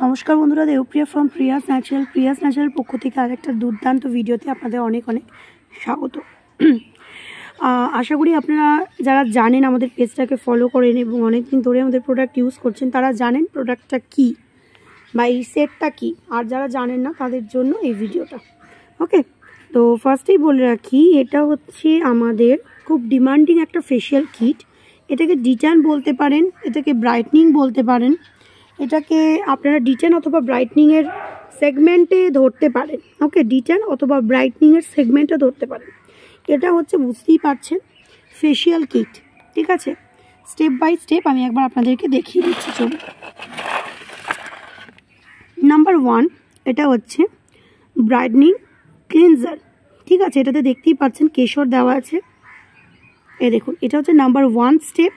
নমস্কার বন্ধুরা, Debapriya from Prius natural পক্ষ থেকে আরেকটা দুর্দান্ত ভিডিওতে আপনাদের অনেক অনেক স্বাগত। আশা করি আপনারা যারা জানেন, আমাদের পেজটাকে ফলো করেন এবং অনেক দিন ধরে আমাদের প্রোডাক্ট ইউজ করছেন, তারা জানেন প্রোডাক্টটা কী বা এই সেটটা কী। আর যারা জানেন না তাদের জন্য এই ভিডিওটা। ওকে, তো ফার্স্টেই বলে রাখি, এটা হচ্ছে আমাদের খুব ডিমান্ডিং একটা ফেশিয়াল কিট। এটাকে ডিট্যান বলতে পারেন, এটাকে ব্রাইটনিং বলতে পারেন, এটাকে আপনারা ডিট্যান অথবা ব্রাইটনিংয়ের সেগমেন্টে ধরতে পারেন। ওকে, ডিট্যান অথবা ব্রাইটনিংয়ের সেগমেন্টে ধরতে পারেন। এটা হচ্ছে, বুঝতেই পারছেন, ফেশিয়াল কিট। ঠিক আছে, স্টেপ বাই স্টেপ আমি একবার আপনাদেরকে দেখিয়ে দিচ্ছি। চলুন। নাম্বার 1, এটা হচ্ছে ব্রাইটনিং ক্লিনজার। ঠিক আছে, এটাতে দেখতেই পাচ্ছেন কেশর দেওয়া আছে। দেখুন, এটা হচ্ছে নাম্বার 1 স্টেপ।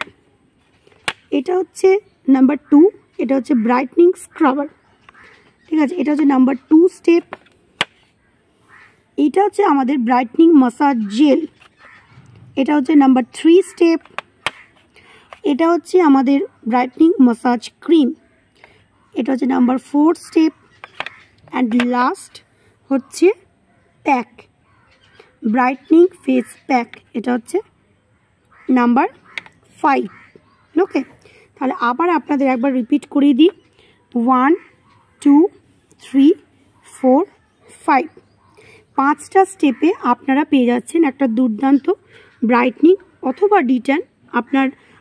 এটা হচ্ছে নাম্বার 2, এটা হচ্ছে ব্রাইটনিং স্ক্রাবার। ঠিক আছে, এটা হচ্ছে নাম্বার 2 স্টেপ। এটা হচ্ছে আমাদের ব্রাইটনিং মাসাজ জেল। এটা হচ্ছে নাম্বার 3 স্টেপ। এটা হচ্ছে আমাদের ব্রাইটনিং মাসাজ ক্রিম। এটা হচ্ছে নাম্বার 4 স্টেপ। অ্যান্ড লাস্ট হচ্ছে প্যাক, ব্রাইটনিং ফেস প্যাক। এটা হচ্ছে নাম্বার 5। ওকে, তাহলে আবার আপনাদের একবার রিপিট করিয়ে দিই। 1, 2, 3, 4, 5। 5টা স্টেপে আপনারা পেয়ে যাচ্ছেন একটা দুর্দান্ত ব্রাইটনিং অথবা ডিট্যান।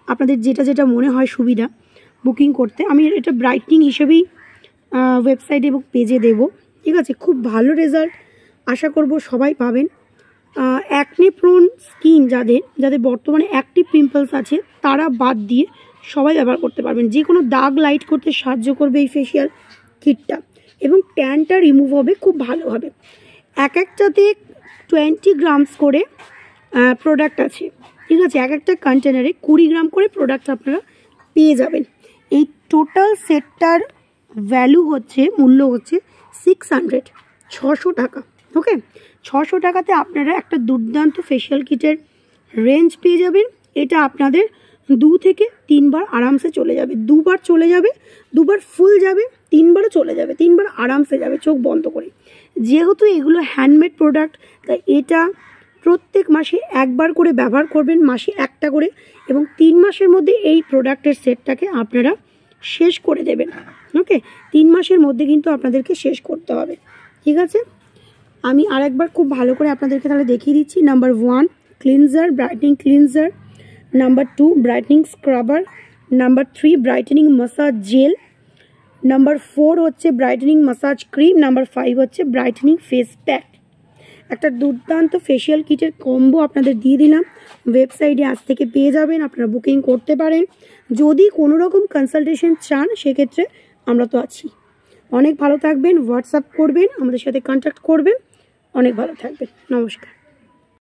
আপনাদের যেটা যেটা মনে হয় সুবিধা বুকিং করতে। আমি এটা ব্রাইটনিং হিসেবেই ওয়েবসাইটে এবং পেজে দেবো। ঠিক আছে, খুব ভালো রেজাল্ট আশা করব সবাই পাবেন। অ্যাকনে প্রোন স্কিন যাদের বর্তমানে অ্যাক্টিভ পিম্পলস আছে, তারা বাদ দিয়ে সবাই ব্যবহার করতে পারবেন। যে কোনো দাগ লাইট করতে সাহায্য করবে এই ফেশিয়াল কিটটা, এবং ট্যানটা রিমুভ হবে খুব ভালোভাবে। এক একটাতে 20 গ্রামস করে প্রোডাক্ট আছে। ঠিক আছে, এক একটা কন্টেনারে 20 গ্রাম করে প্রোডাক্ট আপনারা পেয়ে যাবেন। এই টোটাল সেটটার মূল্য হচ্ছে 600 টাকা। ওকে, 600 টাকাতে আপনারা একটা দুর্দান্ত ফেশিয়াল কিটের রেঞ্জ পেয়ে যাবেন। এটা আপনাদের 2 থেকে 3 বার আরামসে চলে যাবে। 2 বার চলে যাবে, 2 বার ফুল যাবে, 3 বারও চলে যাবে, 3 বার আরামসে যাবে চোখ বন্ধ করে। যেহেতু এগুলো হ্যান্ডমেড প্রোডাক্ট, তাই এটা প্রত্যেক মাসে একবার করে ব্যবহার করবেন, মাসে একটা করে, এবং 3 মাসের মধ্যে এই প্রোডাক্টের সেটটাকে আপনারা শেষ করে দেবেন। ওকে, 3 মাসের মধ্যে কিন্তু আপনাদেরকে শেষ করতে হবে। ঠিক আছে, আমি আরেকবার খুব ভালো করে আপনাদেরকে তাহলে দেখিয়ে দিচ্ছি। Number 1 cleanser, brightening cleanser. Number 2 brightening scrubber. Number 3 brightening massage gel. Number 4 হচ্ছে ব্রাইটনিং মাসাজ ক্রিম। নাম্বার 5 হচ্ছে ব্রাইটনিং ফেস প্যাক। একটা দুর্দান্ত ফেশিয়াল কিটের কম্বো আপনাদের দিয়ে দিলাম। ওয়েবসাইটে আজ থেকে পেয়ে যাবেন, আপনারা বুকিং করতে পারেন। যদি কোনো রকম কনসালটেশন চান, সেক্ষেত্রে আমরা তো আছি। অনেক ভালো থাকবেন, হোয়াটসঅ্যাপ করবেন, আমাদের সাথে কন্ট্যাক্ট করবেন। অনেক ভালো থাকবেন, নমস্কার।